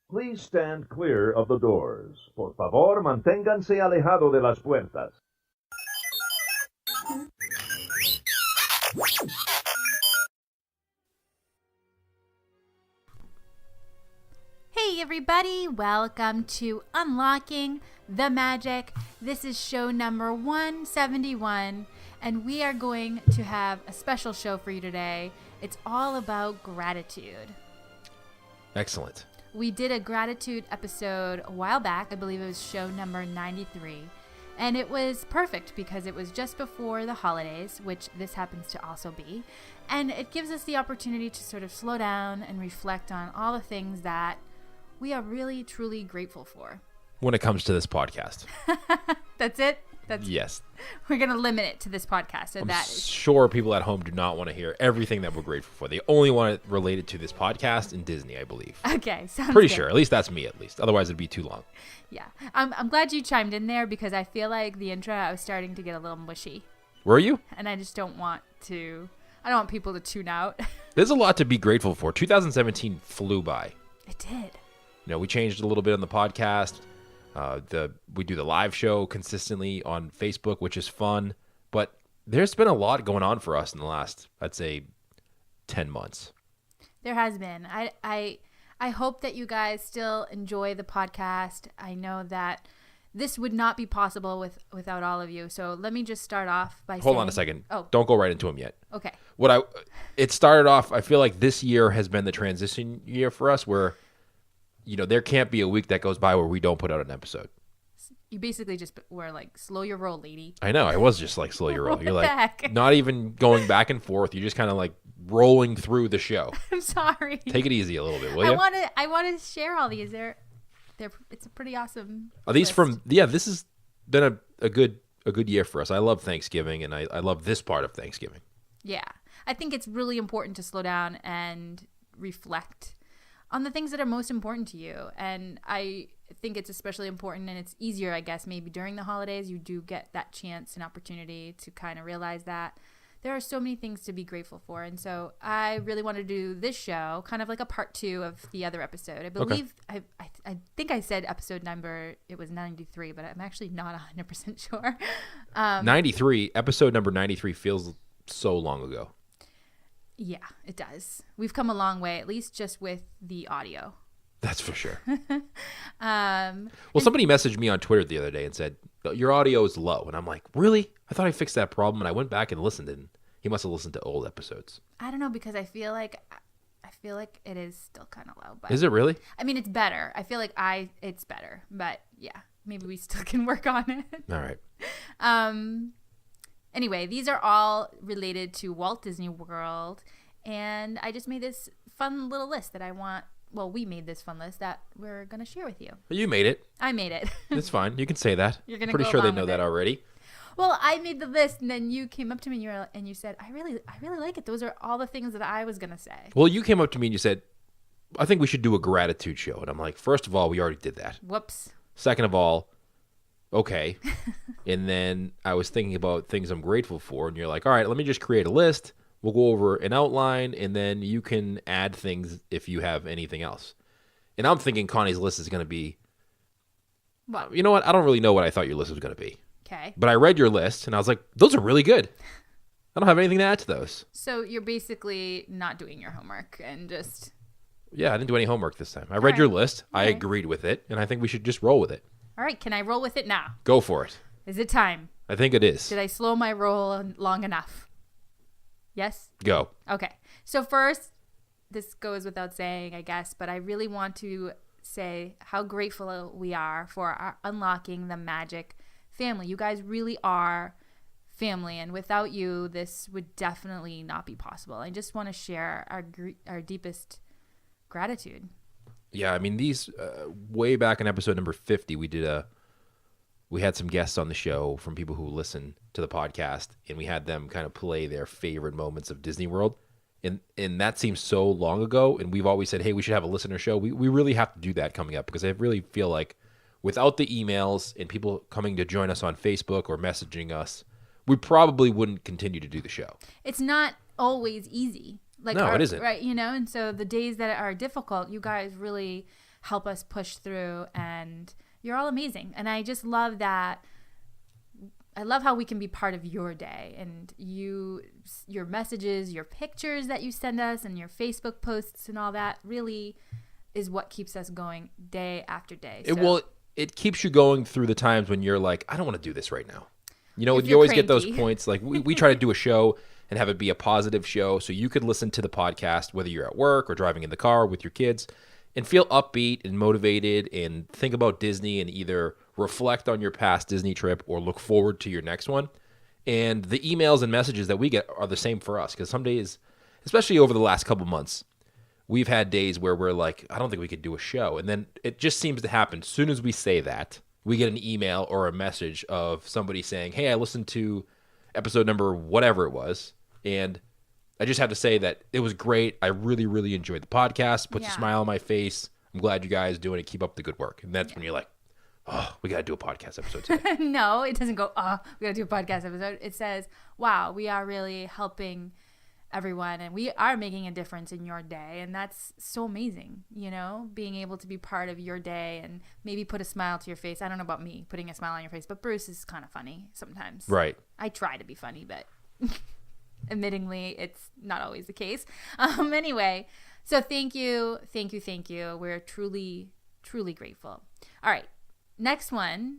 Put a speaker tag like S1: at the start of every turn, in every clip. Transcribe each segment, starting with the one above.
S1: Please stand clear of the doors. Por favor, manténganse alejado de las puertas.
S2: Hey everybody, welcome to Unlocking the Magic. This is show number 171, and we are going to have a special show for you today. It's all about gratitude.
S3: Excellent.
S2: We did a gratitude episode a while back. I believe it was show number 93. And it was perfect because it was just before the holidays, which this happens to also be. And it gives us the opportunity to sort of slow down and reflect on all the things that we are really, truly grateful for.
S3: When it comes to this podcast.
S2: That's it?
S3: Yes.
S2: We're going to limit it to this podcast. So
S3: I'm
S2: that is
S3: sure people at home do not want to hear everything that we're grateful for. They only want it related to this podcast and Disney, I believe.
S2: Okay, sounds
S3: Pretty
S2: good.
S3: sure. At least that's me, at least. Otherwise, it'd be too long.
S2: Yeah. I'm glad you chimed in there because I feel like the intro, I was starting to get a little mushy.
S3: Were you?
S2: And I just don't want people to tune out.
S3: There's a lot to be grateful for. 2017 flew by.
S2: It did.
S3: You know, we changed a little bit on the podcast. We do the live show consistently on Facebook, which is fun. But there's been a lot going on for us in the last, I'd say, 10 months.
S2: There has been. I hope that you guys still enjoy the podcast. I know that this would not be possible without all of you. So let me just start off by
S3: Hold on a second.
S2: Oh.
S3: Don't go right into them yet.
S2: Okay.
S3: It started off, I feel like this year has been the transition year for us where, you know, there can't be a week that goes by where we don't put out an episode.
S2: You basically just were like, slow your roll, lady.
S3: I know. I was just like, slow your roll. You're
S2: What the
S3: like,
S2: heck?
S3: not even going back and forth. You're just kind of like rolling through the show.
S2: I'm sorry.
S3: Take it easy a little bit, will you?
S2: I want to share all these. It's a pretty awesome
S3: Are these
S2: list.
S3: this has been a good year for us. I love Thanksgiving, and I love this part of Thanksgiving.
S2: Yeah. I think it's really important to slow down and reflect on the things that are most important to you. And I think it's especially important, and it's easier, I guess, maybe during the holidays. You do get that chance and opportunity to kind of realize that there are so many things to be grateful for. And so I really want to do this show kind of like a part 2 of the other episode. I believe, okay. I think I said episode number, it was 93, but I'm actually not 100% sure.
S3: 93, episode number 93 feels so long ago.
S2: Yeah, it does. We've come a long way, at least just with the audio.
S3: That's for sure. Well, somebody messaged me on Twitter the other day and said, your audio is low. And I'm like, really? I thought I fixed that problem. And I went back and listened, and he must have listened to old episodes.
S2: I don't know, because I feel like it is still kind of low. But
S3: is it really?
S2: I mean, it's better. I feel like it's better. But yeah, maybe we still can work on it.
S3: All right.
S2: Anyway, these are all related to Walt Disney World, and I just made this fun little list we made this fun list that we're going to share with you.
S3: You made it.
S2: I made it.
S3: It's fine. You can say that.
S2: You're gonna
S3: Pretty
S2: go
S3: sure they
S2: along
S3: know
S2: with
S3: that
S2: it.
S3: already.
S2: Well, I made the list, and then you came up to me and you said, I really like it. Those are all the things that I was going to say.
S3: Well, you came up to me and you said, I think we should do a gratitude show. And I'm like, first of all, we already did that.
S2: Whoops.
S3: Second of all, okay. And then I was thinking about things I'm grateful for, and you're like, all right, let me just create a list. We'll go over an outline, and then you can add things if you have anything else. And I'm thinking Connie's list is going to be,
S2: What?
S3: you know what? I don't really know what I thought your list was going to be.
S2: Okay.
S3: But I read your list, and I was like, those are really good. I don't have anything to add to those.
S2: So you're basically not doing your homework and just...
S3: Yeah, I didn't do any homework this time. I read your list. I
S2: Okay.
S3: agreed with it, and I think we should just roll with it.
S2: All right, can I roll with it now?
S3: Go for it.
S2: Is it time?
S3: I think it is.
S2: Did I slow my roll long enough? Yes?
S3: Go.
S2: Okay. So first, this goes without saying, I guess, but I really want to say how grateful we are for our Unlocking the Magic family. You guys really are family, and without you, this would definitely not be possible. I just want to share our deepest gratitude.
S3: Yeah, I mean, these way back in episode number 50, we had some guests on the show from people who listen to the podcast, and we had them kind of play their favorite moments of Disney World. And that seems so long ago, and we've always said, hey, we should have a listener show. We really have to do that coming up, because I really feel like without the emails and people coming to join us on Facebook or messaging us, we probably wouldn't continue to do the show.
S2: It's not always easy.
S3: No, it isn't.
S2: Right, and so the days that are difficult, you guys really help us push through, and you're all amazing. And I just love that. I love how we can be part of your day, and your messages, your pictures that you send us, and your Facebook posts and all that really is what keeps us going day after day.
S3: It keeps you going through the times when you're like, I don't want to do this right now. You know,
S2: If
S3: you always
S2: you're
S3: get those
S2: cranky.
S3: points. Like we try to do a show and have it be a positive show so you could listen to the podcast, whether you're at work or driving in the car with your kids, and feel upbeat and motivated and think about Disney and either reflect on your past Disney trip or look forward to your next one. And the emails and messages that we get are the same for us, because some days, especially over the last couple months, we've had days where we're like, I don't think we could do a show. And then it just seems to happen. As soon as we say that, we get an email or a message of somebody saying, hey, I listened to episode number whatever it was, and I just have to say that it was great. I really, really enjoyed the podcast. Puts a smile on my face. I'm glad you guys doing it. Keep up the good work. And that's when you're like, oh, we got to do a podcast episode today.
S2: No, it doesn't go, oh, we got to do a podcast episode. It says, wow, we are really helping everyone, and we are making a difference in your day. And that's so amazing, you know, being able to be part of your day and maybe put a smile to your face. I don't know about me putting a smile on your face, but Bruce is kind of funny sometimes.
S3: Right.
S2: I try to be funny, but admittingly, it's not always the case. Anyway, so thank you. We're truly, truly grateful. All right. Next one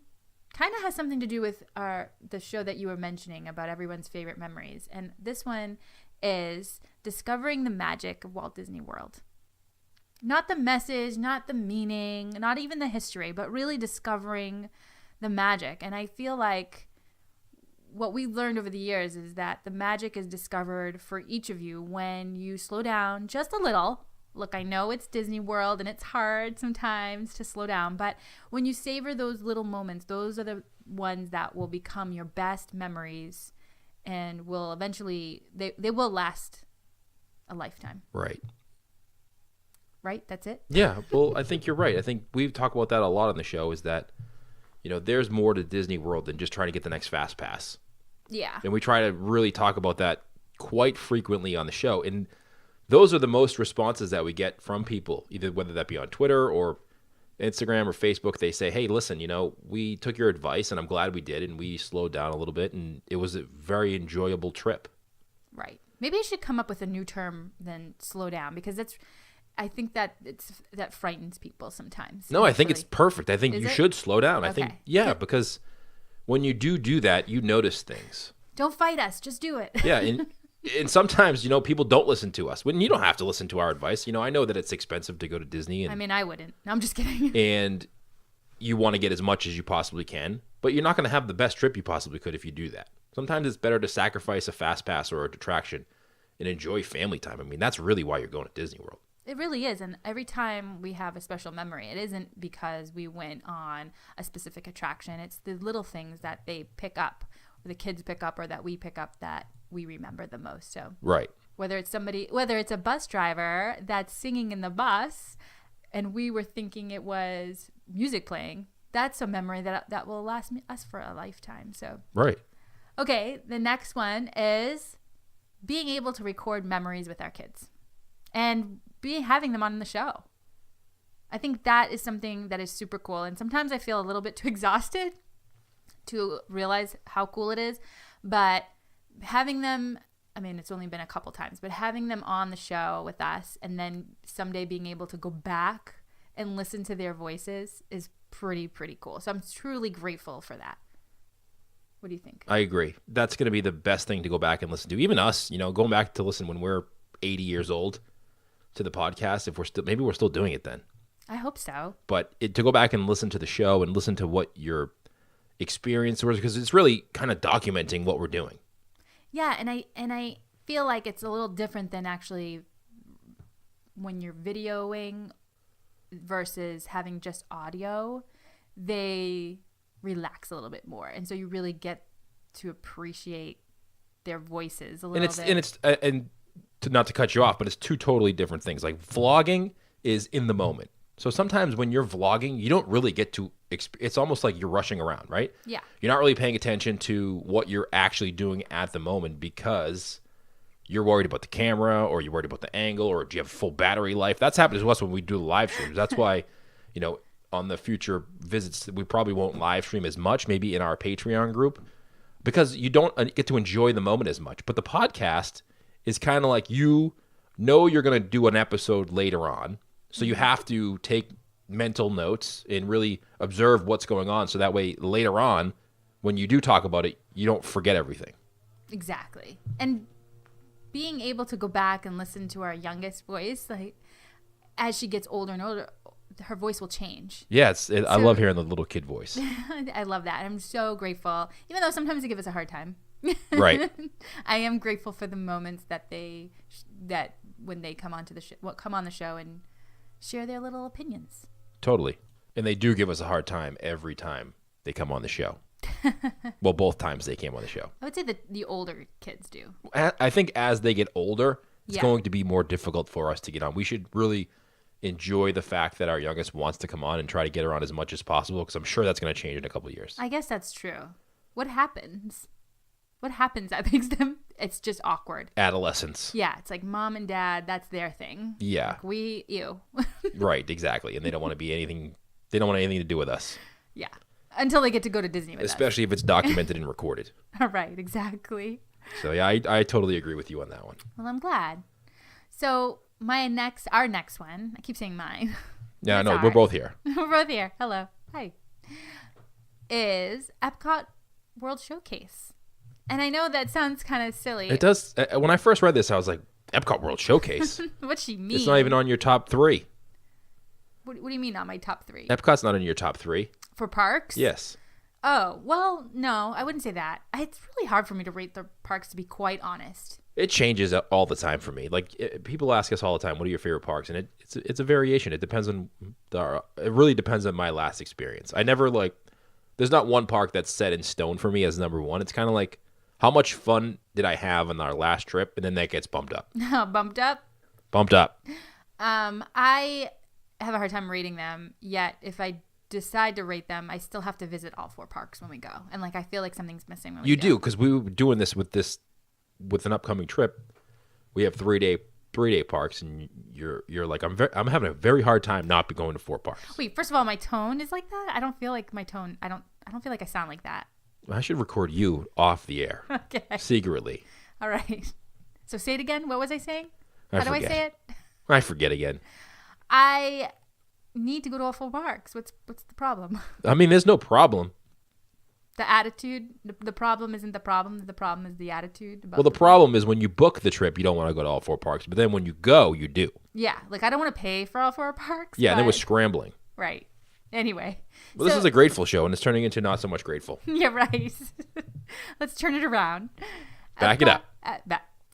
S2: kind of has something to do with the show that you were mentioning about everyone's favorite memories. And this one is discovering the magic of Walt Disney World. Not the message, not the meaning, not even the history, but really discovering the magic. And I feel like what we've learned over the years is that the magic is discovered for each of you when you slow down just a little. Look, I know it's Disney World and it's hard sometimes to slow down, but when you savor those little moments, those are the ones that will become your best memories and will eventually, they will last a lifetime.
S3: Right.
S2: Right? That's it?
S3: Yeah. Well, I think you're right. I think we've talked about that a lot on the show, is that, you know, there's more to Disney World than just trying to get the next fast pass.
S2: Yeah.
S3: And we try to really talk about that quite frequently on the show. And those are the most responses that we get from people, either whether that be on Twitter or Instagram or Facebook. They say, hey, listen, you know, we took your advice and I'm glad we did, and we slowed down a little bit, and it was a very enjoyable trip.
S2: Right. Maybe I should come up with a new term than slow down, because I think that that frightens people sometimes.
S3: No, I think it's perfect. I think you should slow down. I think,
S2: Okay.
S3: because when you do that, you notice things.
S2: Don't fight us. Just do it.
S3: Yeah. And sometimes, you know, people don't listen to us. When you don't have to listen to our advice. You know, I know that it's expensive to go to Disney. And,
S2: I mean, I wouldn't. No, I'm just kidding.
S3: and you want to get as much as you possibly can, but you're not going to have the best trip you possibly could if you do that. Sometimes it's better to sacrifice a fast pass or a attraction and enjoy family time. I mean, that's really why you're going to Disney World.
S2: It really is. And every time we have a special memory, it isn't because we went on a specific attraction. It's the little things that they pick up, or the kids pick up, or that we pick up, that we remember the most. So
S3: Right.
S2: whether it's a bus driver that's singing in the bus and we were thinking it was music playing, that's a memory that will last us for a lifetime. So,
S3: Right.
S2: okay, the next one is being able to record memories with our kids and having them on the show. I think that is something that is super cool. And sometimes I feel a little bit too exhausted to realize how cool it is. But having them, I mean, it's only been a couple times, but having them on the show with us and then someday being able to go back and listen to their voices is pretty cool. So I'm truly grateful for that. What do you think?
S3: I agree. That's going to be the best thing to go back and listen to. Even us, you know, going back to listen when we're 80 years old to the podcast, if maybe we're still doing it then.
S2: I hope so.
S3: But to go back and listen to the show and listen to what your experience was, because it's really kind of documenting what we're doing.
S2: Yeah, and I feel like it's a little different than actually when you're videoing versus having just audio. They relax a little bit more, and so you really get to appreciate their voices a little bit.
S3: And not to cut you off, but it's two totally different things. Like vlogging is in the moment. So sometimes when you're vlogging, you don't really get to, it's almost like you're rushing around, right?
S2: Yeah.
S3: You're not really paying attention to what you're actually doing at the moment because you're worried about the camera, or you're worried about the angle, or do you have full battery life? That's happened to us when we do the live streams. That's why on the future visits, we probably won't live stream as much, maybe in our Patreon group, because you don't get to enjoy the moment as much. But the podcast is kind of like you're going to do an episode later on, so you have to take mental notes and really observe what's going on, so that way later on, when you do talk about it, you don't forget everything.
S2: Exactly. And being able to go back and listen to our youngest voice, like as she gets older and older, her voice will change.
S3: Yeah, I love hearing the little kid voice.
S2: I love that. I'm so grateful, even though sometimes they give us a hard time.
S3: Right.
S2: I am grateful for the moments that when they come on the show and share their little opinions.
S3: Totally. And they do give us a hard time every time they come on the show. Well, both times they came on the show.
S2: I would say that the older kids do.
S3: I think as they get older, it's going to be more difficult for us to get on. We should really enjoy the fact that our youngest wants to come on and try to get her on as much as possible, because I'm sure that's going to change in a couple of years.
S2: I guess that's true. What happens? What happens that makes them? It's just awkward.
S3: Adolescence.
S2: Yeah, it's like mom and dad. That's their thing.
S3: Yeah.
S2: Like you.
S3: Right. Exactly. And they don't want to be anything. They don't want anything to do with us.
S2: Yeah. Until they get to go to Disney with
S3: Especially if it's documented and recorded.
S2: Right. Exactly.
S3: So yeah, I totally agree with you on that one.
S2: Well, I'm glad. So our next one. I keep saying mine.
S3: Yeah, no, we're both here.
S2: We're both here. Hello. Hi. Is Epcot World Showcase. And I know that sounds kind of silly.
S3: It does. When I first read this, I was like, Epcot World Showcase?
S2: What's she mean?
S3: It's not even on your top 3.
S2: What do you mean on my top 3?
S3: Epcot's not in your top 3.
S2: For parks?
S3: Yes.
S2: Oh, well, no, I wouldn't say that. It's really hard for me to rate the parks, to be quite honest.
S3: It changes all the time for me. Like, people ask us all the time, what are your favorite parks? And it's a variation. It depends on it really depends on my last experience. I never there's not one park that's set in stone for me as number 1. It's kind of like, how much fun did I have on our last trip? And then that gets bumped up.
S2: Bumped up?
S3: Bumped up.
S2: I have a hard time rating them, yet if I decide to rate them, I still have to visit all 4 parks when we go. And I feel like something's missing when we go.
S3: You do, because we were doing this with an upcoming trip. We have 3-day parks, and you're like, I'm having a very hard time not going to 4 parks.
S2: Wait, first of all, my tone is like that? I don't feel like my tone, I don't feel like I sound like that.
S3: I should record you off the air.
S2: Okay.
S3: Secretly.
S2: All right. So say it again. What was I saying?
S3: How
S2: do I say it?
S3: I forget again.
S2: I need to go to all 4 parks. What's the problem?
S3: I mean, there's no problem.
S2: The attitude, the problem isn't the problem. The problem is the attitude.
S3: Well, the problem is when you book the trip, you don't want to go to all 4 parks. But then when you go, you do.
S2: Yeah. I don't want to pay for all 4 parks.
S3: Yeah, and then we're scrambling.
S2: Right. Anyway.
S3: Well, this is a grateful show, and it's turning into not so much grateful.
S2: Yeah, right. Let's turn it around.
S3: Back it up.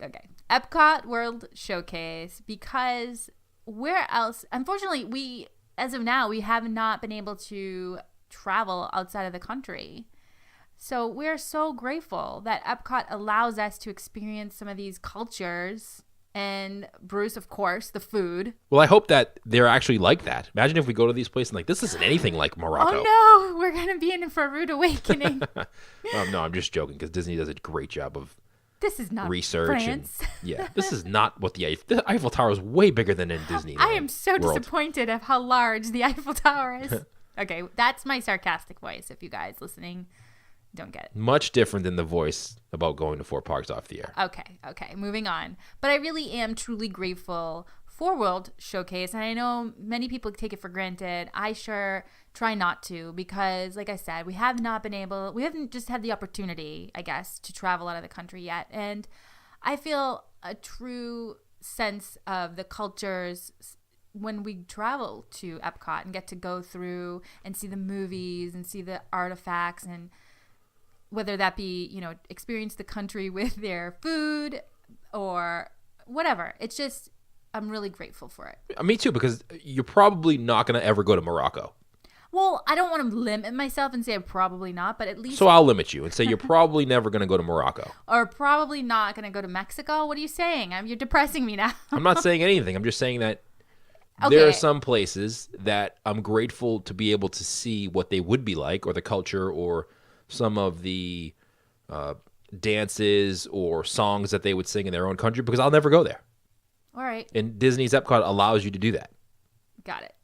S2: Okay. Epcot World Showcase, because where else? Unfortunately, as of now, we have not been able to travel outside of the country. So we're so grateful that Epcot allows us to experience some of these cultures. And Bruce, of course, the food.
S3: Well, I hope that they're actually like that. Imagine if we go to these places and this isn't anything like Morocco.
S2: Oh, no. We're going to be in for a rude awakening.
S3: No, I'm just joking, because Disney does a great job of
S2: this is not
S3: research.
S2: France.
S3: This is not what the Eiffel Tower is way bigger than in Disney.
S2: I am so disappointed of how large the Eiffel Tower is. Okay, that's my sarcastic voice, if you guys listening don't get it.
S3: Much different than the voice about going to 4 parks off the air.
S2: Okay, moving on. But I really am truly grateful for World Showcase, and I know many people take it for granted. I sure try not to, because like I said, we haven't just had the opportunity, I guess, to travel out of the country yet. And I feel a true sense of the cultures when we travel to Epcot and get to go through and see the movies and see the artifacts, and whether that be, experience the country with their food or whatever. It's just, I'm really grateful for it.
S3: Me too, because you're probably not going to ever go to Morocco.
S2: Well, I don't want to limit myself and say probably not, but at least...
S3: So I'll limit you and say you're probably never going to go to Morocco.
S2: Or probably not going to go to Mexico. What are you saying? You're depressing me now.
S3: I'm not saying anything. I'm just saying that there are some places that I'm grateful to be able to see what they would be like, or the culture, or some of the dances or songs that they would sing in their own country, because I'll never go there.
S2: All right.
S3: And Disney's Epcot allows you to do that.
S2: Got it.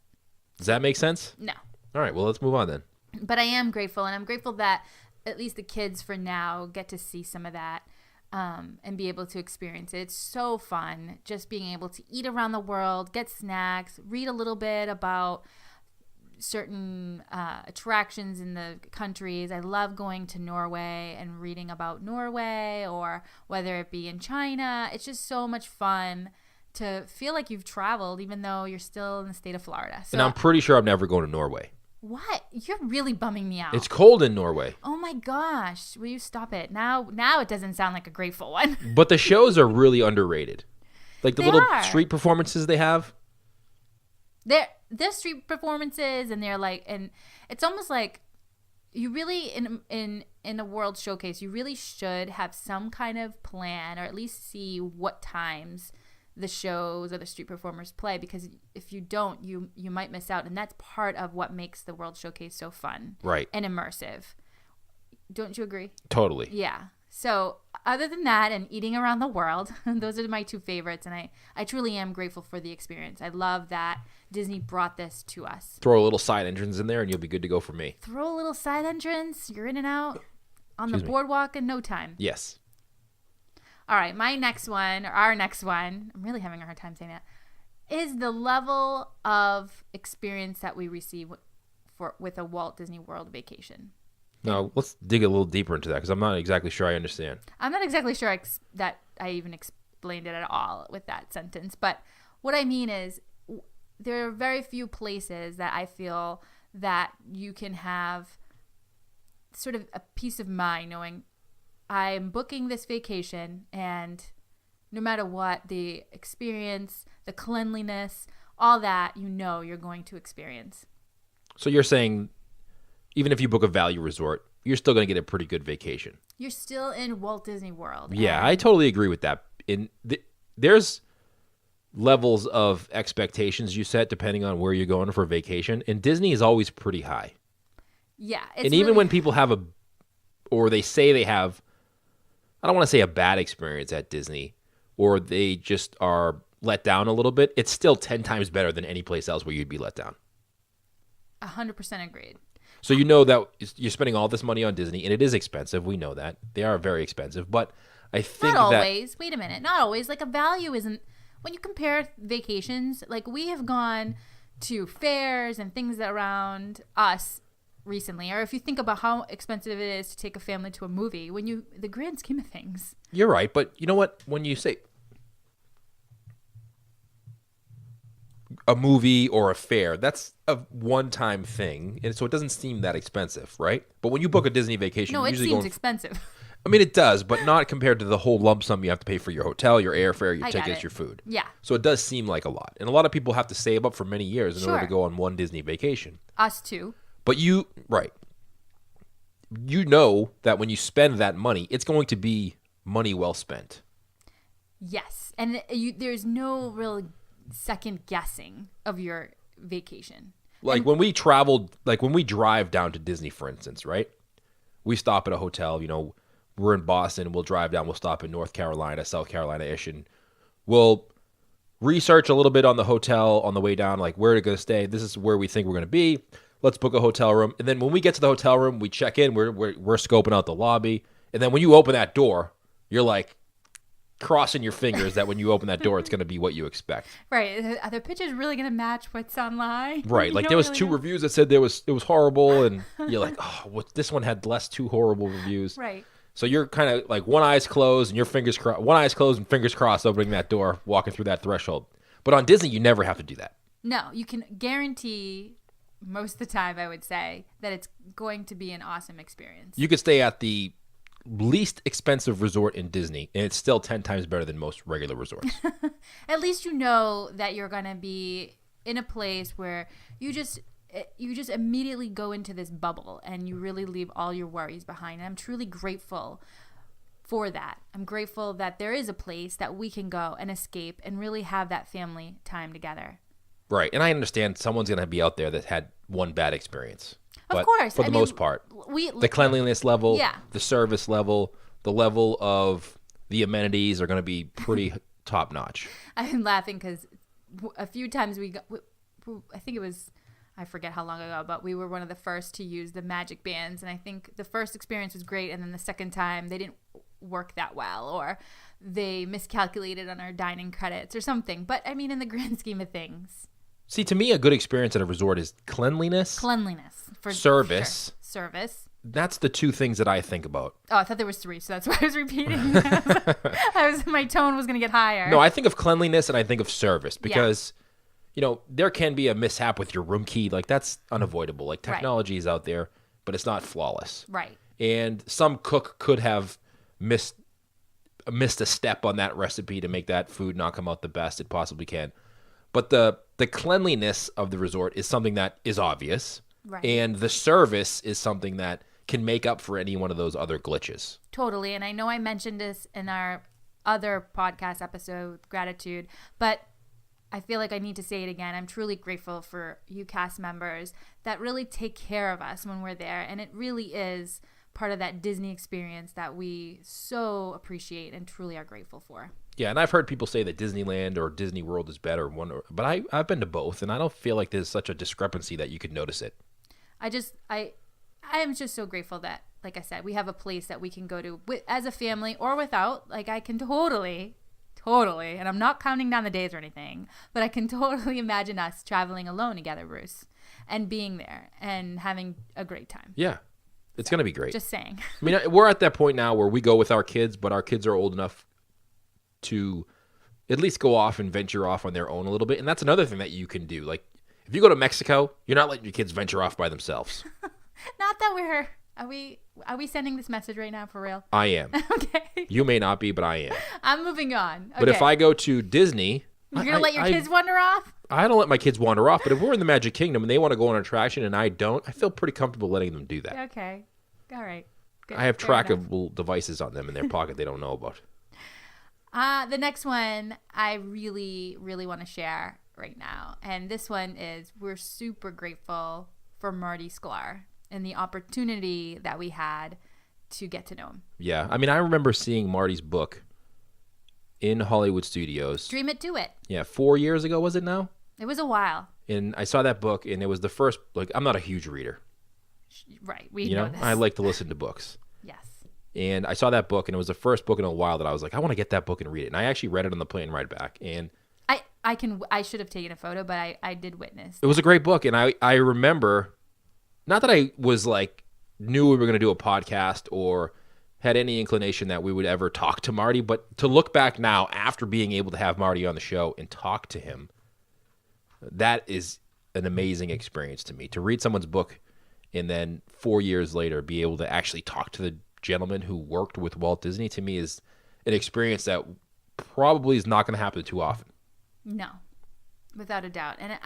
S3: Does that make sense?
S2: No.
S3: All right, well, let's move on then.
S2: But I am grateful, and I'm grateful that at least the kids for now get to see some of that and be able to experience it. It's so fun just being able to eat around the world, get snacks, read a little bit about certain attractions in the countries. I love going to Norway and reading about Norway, or whether it be in China. It's just so much fun to feel like you've traveled even though you're still in the state of Florida. So,
S3: And I'm pretty sure I'm never going to Norway.
S2: what? You're really bumming me out.
S3: It's cold in Norway.
S2: Oh my gosh. Will you stop it? Now it doesn't sound like a grateful one.
S3: But the shows are really underrated. Like the
S2: They
S3: little
S2: are.
S3: street performances they have.
S2: They're street performances, and they're like, and it's almost like you really in a world showcase, you really should have some kind of plan, or at least see what times the shows or the street performers play, because if you don't, you might miss out, and that's part of what makes the World Showcase so fun,
S3: Right.
S2: and immersive. Don't you agree?
S3: Totally.
S2: Yeah. So other than that and eating around the world, those are my two favorites, and I truly am grateful for the experience. I love that Disney brought this to us.
S3: Throw a little side entrance in there and you'll be good to go for me.
S2: Throw a little side entrance, you're in and out on
S3: Excuse
S2: the
S3: me.
S2: boardwalk in no time.
S3: Yes.
S2: All right, my next one, or our next one, I'm really having a hard time saying that, is the level of experience that we receive with a Walt Disney World vacation.
S3: Now, let's dig a little deeper into that because I'm not exactly sure I understand.
S2: I'm not exactly sure that I even explained it at all with that sentence, but what I mean is there are very few places that I feel that you can have sort of a peace of mind knowing I'm booking this vacation, and no matter what, the experience, the cleanliness, all that, you're going to experience.
S3: So you're saying even if you book a value resort, you're still going to get a pretty good vacation.
S2: You're still in Walt Disney World.
S3: Yeah, I totally agree with that. There's levels of expectations you set depending on where you're going for a vacation, and Disney is always pretty high.
S2: Yeah.
S3: And even when people have or they say they have, I don't want to say a bad experience at Disney, or they just are let down a little bit, it's still 10 times better than any place else where you'd be let down.
S2: 100% agreed.
S3: So you know that you're spending all this money on Disney, and it is expensive. We know that. They are very expensive. But I think
S2: Not always. Wait a minute. Not always. Like, a value isn't... When you compare vacations, like, we have gone to fairs and things that around us recently, or if you think about how expensive it is to take a family to a movie, the grand scheme of things.
S3: You're right. But you know what? When you say a movie or a fair, that's a one-time thing, and so it doesn't seem that expensive, right? But when you book a Disney vacation,
S2: No,
S3: you're
S2: it
S3: usually
S2: seems
S3: going...
S2: expensive.
S3: I mean, it does, but not compared to the whole lump sum you have to pay for your hotel, your airfare, your
S2: I got
S3: tickets,
S2: it.
S3: your food.
S2: Yeah.
S3: So it does seem like a lot. And a lot of people have to save up for many years in order to
S2: Sure.
S3: go on one Disney vacation.
S2: Us too.
S3: But right. You know that when you spend that money, it's going to be money well spent.
S2: Yes. And there's no real second guessing of your vacation.
S3: Like when we traveled, like when we drive down to Disney, for instance, right? We stop at a hotel, we're in Boston, we'll drive down, we'll stop in North Carolina, South Carolina-ish, and we'll research a little bit on the hotel on the way down, like where to go stay. This is where we think we're going to be. Let's book a hotel room. And then when we get to the hotel room, we check in, we're scoping out the lobby. And then when you open that door, you're like crossing your fingers that when you open that door, it's going to be what you expect.
S2: Right. Are the pictures really going to match what's online?
S3: Right.
S2: You
S3: Like
S2: don't
S3: there was
S2: really
S3: 2
S2: know.
S3: reviews that said it was horrible. And you're like, this one had less 2 horrible reviews.
S2: Right.
S3: So you're kind of like one eye's closed and your fingers crossed, one eye's closed and fingers crossed opening that door, walking through that threshold. But on Disney, you never have to do that.
S2: No, you can guarantee most of the time, I would say, that it's going to be an awesome experience.
S3: You could stay at the least expensive resort in Disney, and it's still 10 times better than most regular resorts.
S2: At least you know that you're going to be in a place where you just immediately go into this bubble and you really leave all your worries behind. And I'm truly grateful for that. I'm grateful that there is a place that we can go and escape and really have that family time together.
S3: Right. And I understand someone's going to be out there that had one bad experience.
S2: Of
S3: But
S2: course.
S3: for the most part, the cleanliness level,
S2: Yeah.
S3: the service level, the level of the amenities are going to be pretty top notch.
S2: I'm laughing because a few times I think it was, I forget how long ago, but we were one of the first to use the magic bands. And I think the first experience was great. And then the second time they didn't work that well, or they miscalculated on our dining credits or something. But I mean, in the grand scheme of things.
S3: See, to me, a good experience at a resort is cleanliness.
S2: For
S3: service.
S2: Sure. Service.
S3: That's the two things that I think about.
S2: Oh, I thought there was 3, so that's why I was repeating. My tone was going to get higher.
S3: No, I think of cleanliness and I think of service because, there can be a mishap with your room key. Like, that's unavoidable. Like, technology is out there, but it's not flawless.
S2: Right.
S3: And some cook could have missed a step on that recipe to make that food not come out the best it possibly can. But the cleanliness of the resort is something that is obvious.
S2: Right.
S3: And the service is something that can make up for any one of those other glitches.
S2: Totally. And I know I mentioned this in our other podcast episode, Gratitude, but I feel like I need to say it again. I'm truly grateful for you cast members that really take care of us when we're there. And it really is part of that Disney experience that we so appreciate and truly are grateful for.
S3: Yeah, and I've heard people say that Disneyland or Disney World is better, but I've been to both, and I don't feel like there's such a discrepancy that you could notice it.
S2: I am just so grateful that, like I said, we have a place that we can go to as a family or without. Like, I can totally, and I'm not counting down the days or anything, but I can totally imagine us traveling alone together, Bruce, and being there and having a great time.
S3: Yeah, it's going to be great.
S2: Just saying.
S3: I mean, we're at that point now where we go with our kids, but our kids are old enough to at least go off and venture off on their own a little bit. And that's another thing that you can do. Like, if you go to Mexico, you're not letting your kids venture off by themselves.
S2: Not that are we sending this message right now for real?
S3: I am.
S2: Okay.
S3: You may not be, but I am.
S2: I'm moving on. Okay.
S3: But if I go to Disney,
S2: you're going to let your kids wander off?
S3: I don't let my kids wander off, but if we're in the Magic Kingdom and they want to go on an attraction and I don't, I feel pretty comfortable letting them do that.
S2: Okay. All right. Good.
S3: I have trackable devices on them in their pocket they don't know about.
S2: The next one I really, really want to share right now. And this one is, we're super grateful for Marty Sklar and the opportunity that we had to get to know him.
S3: Yeah. I mean, I remember seeing Marty's book in Hollywood Studios.
S2: Dream It, Do It.
S3: Yeah. 4 years ago, was it now?
S2: It was a while.
S3: And I saw that book, and it was the first, like, I'm not a huge reader.
S2: Right. We know this.
S3: I like to listen to books.
S2: Yes.
S3: And I saw that book, and it was the first book in a while that I was like, I want to get that book and read it. And I actually read it on the plane ride back. And
S2: I should have taken a photo, but I did witness.
S3: It was a great book. And I remember, not that I was like, knew we were going to do a podcast or had any inclination that we would ever talk to Marty, but to look back now after being able to have Marty on the show and talk to him, that is an amazing experience to me. To read someone's book and then 4 years later be able to actually talk to the gentleman who worked with Walt Disney, to me is an experience that probably is not going to happen too often.
S2: No, without a doubt. And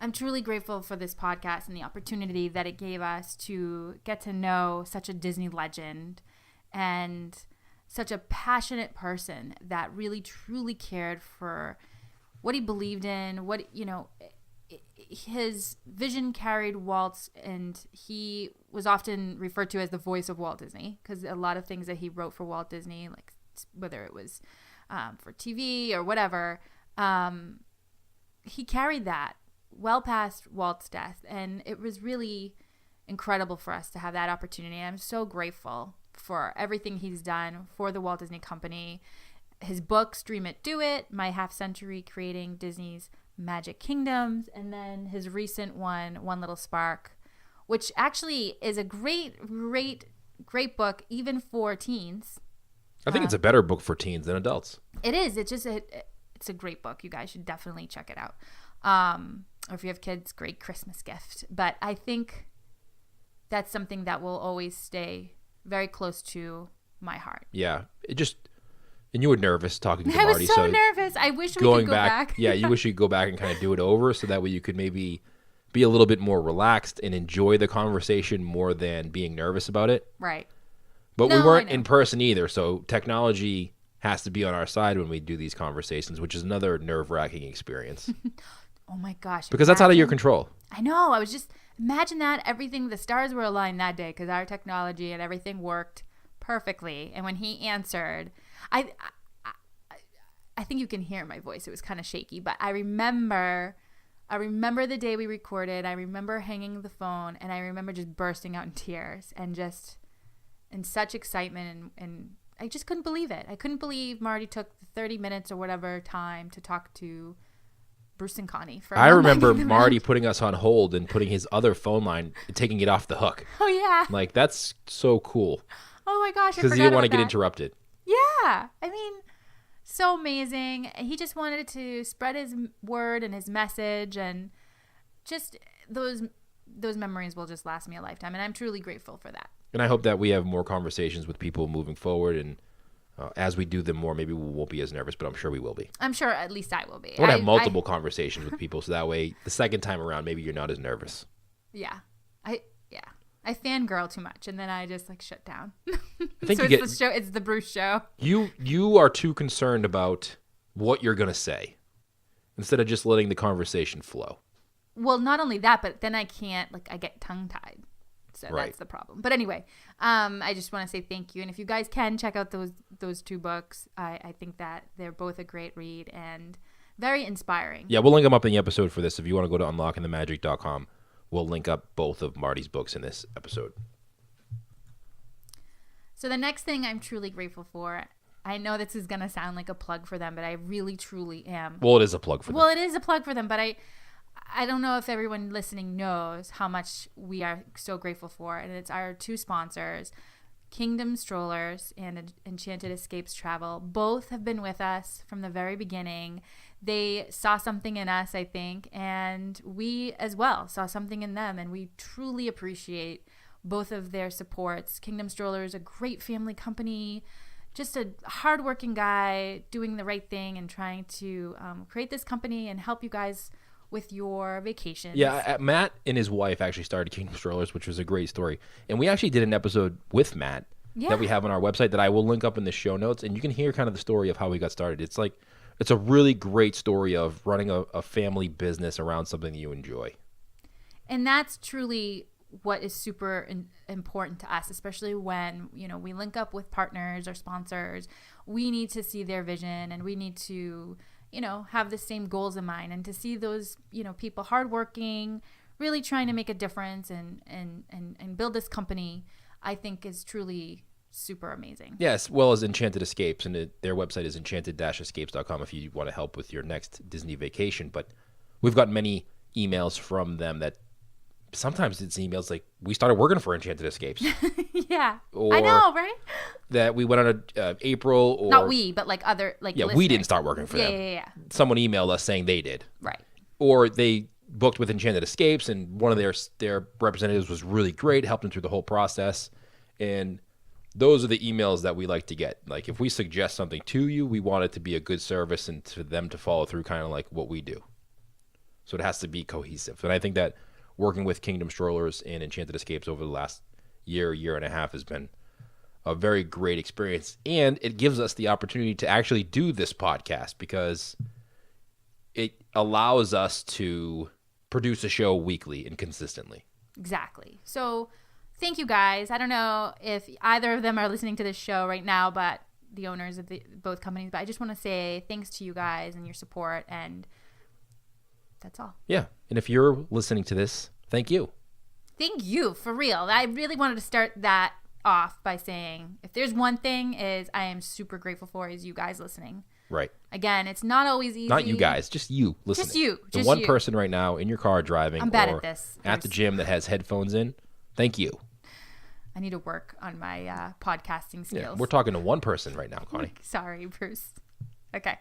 S2: I'm truly grateful for this podcast and the opportunity that it gave us to get to know such a Disney legend and such a passionate person that really truly cared for what he believed in, his vision carried Walt's, and he was often referred to as the voice of Walt Disney because a lot of things that he wrote for Walt Disney, like whether it was for TV or whatever, he carried that well past Walt's death. And it was really incredible for us to have that opportunity. I'm so grateful for everything he's done for the Walt Disney Company. His books, Dream It, Do It, My Half Century Creating Disney's Magic Kingdoms, and then his recent one, One Little Spark, which actually is a great book even for teens.
S3: I think it's a better book for teens than adults.
S2: It is. It's just it's a great book. You guys should definitely check it out. Or if you have kids, great Christmas gift. But I think that's something that will always stay very close to my heart.
S3: Yeah. And you were nervous talking to
S2: I
S3: Marty.
S2: Was so nervous. I wish we could go back.
S3: Yeah, you wish you could go back and kind of do it over so that way you could maybe be a little bit more relaxed and enjoy the conversation more than being nervous about it.
S2: Right.
S3: But we weren't in person either, so technology has to be on our side when we do these conversations, which is another nerve-wracking experience.
S2: Oh my gosh.
S3: Because that's out of your control.
S2: I know. I was just, imagine that the stars were aligned that day because our technology and everything worked perfectly. And when he answered, I think you can hear my voice. It was kind of shaky, but I remember I remember the day we recorded. I remember hanging the phone, and I remember just bursting out in tears and just in such excitement. And I just couldn't believe it. I couldn't believe Marty took the 30 minutes or whatever time to talk to Bruce and Connie.
S3: I remember Marty putting us on hold and putting his other phone line, taking it off the hook.
S2: Oh, yeah.
S3: Like, that's so cool.
S2: Oh, my gosh.
S3: Because he didn't want to get interrupted.
S2: Yeah. I mean, so amazing. He just wanted to spread his word and his message, and just those memories will just last me a lifetime, and I'm truly grateful for that.
S3: And I hope that we have more conversations with people moving forward, and as we do them more, maybe we won't be as nervous, but I'm sure we will be.
S2: I'm sure at least I will be.
S3: I want to have multiple conversations with people, so that way the second time around, maybe you're not as nervous.
S2: Yeah. I fangirl too much, and then I just like shut down.
S3: I think
S2: so it's the Bruce show.
S3: You are too concerned about what you're gonna say instead of just letting the conversation flow.
S2: Well, not only that, but then I can't, like, I get tongue tied. So
S3: right.
S2: That's the problem. But anyway, I just want to say thank you. And if you guys can check out those two books, I think that they're both a great read and very inspiring.
S3: Yeah, we'll link them up in the episode for this. If you want to go to unlockingthemagic.com, we'll link up both of Marty's books in this episode.
S2: So the next thing I'm truly grateful for, I know this is going to sound like a plug for them, but I really, truly am.
S3: Well, it is a plug for them.
S2: Well, it is a plug for them, but I don't know if everyone listening knows how much we are so grateful for. And it's our two sponsors, Kingdom Strollers and Enchanted Escapes Travel. Both have been with us from the very beginning. They saw something in us, I think, and we as well saw something in them. And we truly appreciate both of their supports. Kingdom Strollers, a great family company, just a hardworking guy doing the right thing and trying to create this company and help you guys with your vacations.
S3: Yeah, Matt and his wife actually started Kingdom Strollers, which was a great story. And we actually did an episode with Matt that we have on our website that I will link up in the show notes. And you can hear kind of the story of how we got started. It's a really great story of running a family business around something that you enjoy.
S2: And that's truly what is super important to us, especially when, we link up with partners or sponsors. We need to see their vision, and we need to, have the same goals in mind, and to see those, people hardworking, really trying to make a difference and build this company, I think is truly super amazing.
S3: Yes, well as Enchanted Escapes, and their website is enchanted-escapes.com if you want to help with your next Disney vacation. But we've got many emails from them that sometimes it's emails like, we started working for Enchanted Escapes.
S2: Yeah,
S3: or
S2: I know, right?
S3: That we went on a April, or
S2: not we, but like other listeners.
S3: We didn't start working for them.
S2: Yeah.
S3: Someone emailed us saying they did.
S2: Right.
S3: Or they booked with Enchanted Escapes, and one of their representatives was really great, helped them through the whole process. And those are the emails that we like to get. Like, if we suggest something to you, we want it to be a good service and to them to follow through, kind of like what we do. So it has to be cohesive. And I think that working with Kingdom Strollers and Enchanted Escapes over the last year and a half has been a very great experience. And it gives us the opportunity to actually do this podcast because it allows us to produce a show weekly and consistently.
S2: Exactly. So thank you guys. I don't know if either of them are listening to this show right now, but the owners of both companies, but I just want to say thanks to you guys and your support, and that's all. Yeah.
S3: And if you're listening to this, thank you.
S2: Thank you, for real. I really wanted to start that off by saying, if there's one thing I am super grateful for, is you guys listening.
S3: Right.
S2: Again, it's not always easy.
S3: Not you guys, just you listening.
S2: Just you.
S3: The one person right now in your car driving,
S2: I'm bad at this.
S3: At the gym that has headphones in, thank you.
S2: I need to work on my podcasting skills.
S3: Yeah, we're talking to one person right now, Connie.
S2: Sorry, Bruce. Okay.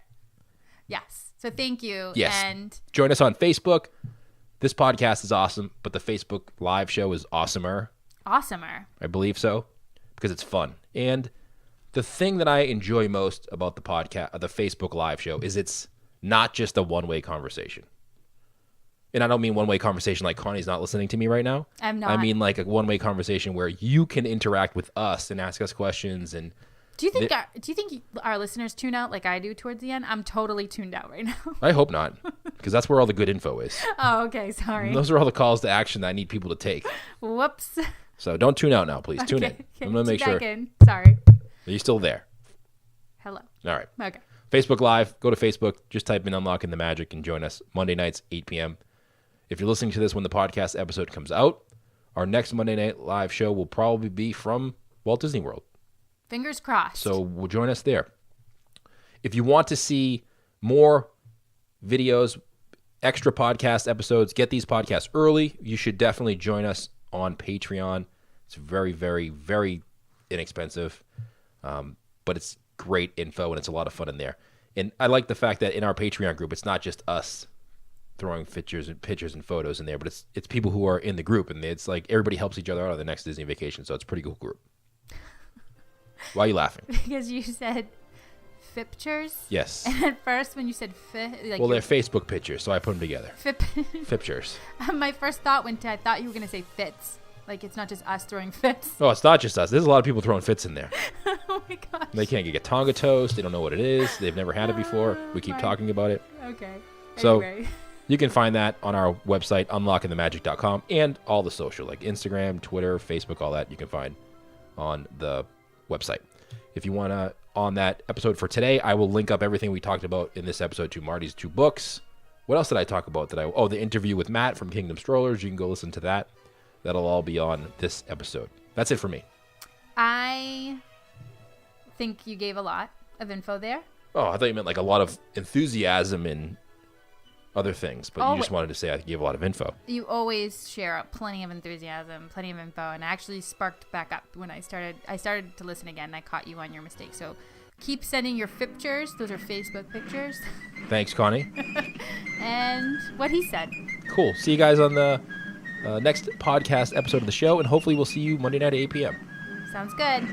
S2: Yes. So thank you.
S3: Yes.
S2: And
S3: join us on Facebook. This podcast is awesome, but the Facebook live show is awesomer.
S2: Awesomer.
S3: I believe so, because it's fun. And the thing that I enjoy most about the podcast, the Facebook live show, is it's not just a one-way conversation. And I don't mean one-way conversation like Connie's not listening to me right now.
S2: I'm not.
S3: I mean like a one-way conversation where you can interact with us and ask us questions. And
S2: do you think our listeners tune out like I do towards the end? I'm totally tuned out right now.
S3: I hope not, because that's where all the good info is.
S2: Oh, okay. Sorry.
S3: And those are all the calls to action that I need people to take.
S2: Whoops.
S3: So don't tune out now, please.
S2: Okay.
S3: Tune in.
S2: Okay.
S3: I'm going to make sure.
S2: Sorry.
S3: Are you still there?
S2: Hello.
S3: All right.
S2: Okay.
S3: Facebook Live. Go to Facebook. Just type in Unlocking the Magic and join us Monday nights, 8 p.m. If you're listening to this when the podcast episode comes out, our next Monday Night Live show will probably be from Walt Disney World.
S2: Fingers crossed.
S3: So we'll join us there. If you want to see more videos, extra podcast episodes, get these podcasts early, you should definitely join us on Patreon. It's very, very, very inexpensive, but it's great info and it's a lot of fun in there. And I like the fact that in our Patreon group, it's not just us throwing pictures and photos in there, but it's people who are in the group, and it's like everybody helps each other out on the next Disney vacation. So it's a pretty cool group. Why are you laughing?
S2: Because you said Fiptures?
S3: Yes.
S2: And at first when you said
S3: well, they're Facebook pictures, so I put them together. Fiptures.
S2: My first thought went to, I thought you were going to say fits. Like it's not just us throwing fits.
S3: Oh, it's not just us. There's a lot of people throwing fits in there.
S2: Oh my gosh.
S3: They can't get Tonga toast. They don't know what it is. They've never had it before. We keep talking about it.
S2: Okay.
S3: So
S2: anyway.
S3: You can find that on our website, unlockingthemagic.com, and all the social, like Instagram, Twitter, Facebook, all that you can find on the website. If you want to, on that episode for today, I will link up everything we talked about in this episode to Marty's 2 books. What else did I talk about? The interview with Matt from Kingdom Strollers. You can go listen to that. That'll all be on this episode. That's it for me.
S2: I think you gave a lot of info there.
S3: Oh, I thought you meant like a lot of enthusiasm and other things, but you just wanted to say I gave a lot of info.
S2: You always share plenty of enthusiasm, plenty of info, and I actually sparked back up when I started to listen again. And I caught you on your mistake. So keep sending your pictures. Those are Facebook pictures.
S3: Thanks, Connie.
S2: And what he said.
S3: Cool. See you guys on the next podcast episode of the show, and hopefully we'll see you Monday night at 8 p.m.
S2: Sounds good.